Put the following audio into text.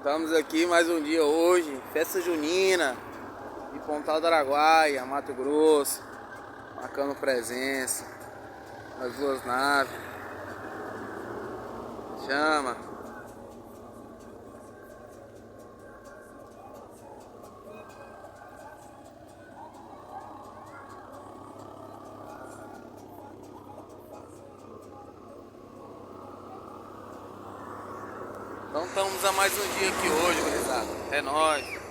Estamos aqui mais um dia hoje, festa junina de Pontal do Araguaia, Mato Grosso, marcando presença nas duas naves. Chama! Então estamos a mais um dia aqui hoje, gurizada. É nóis!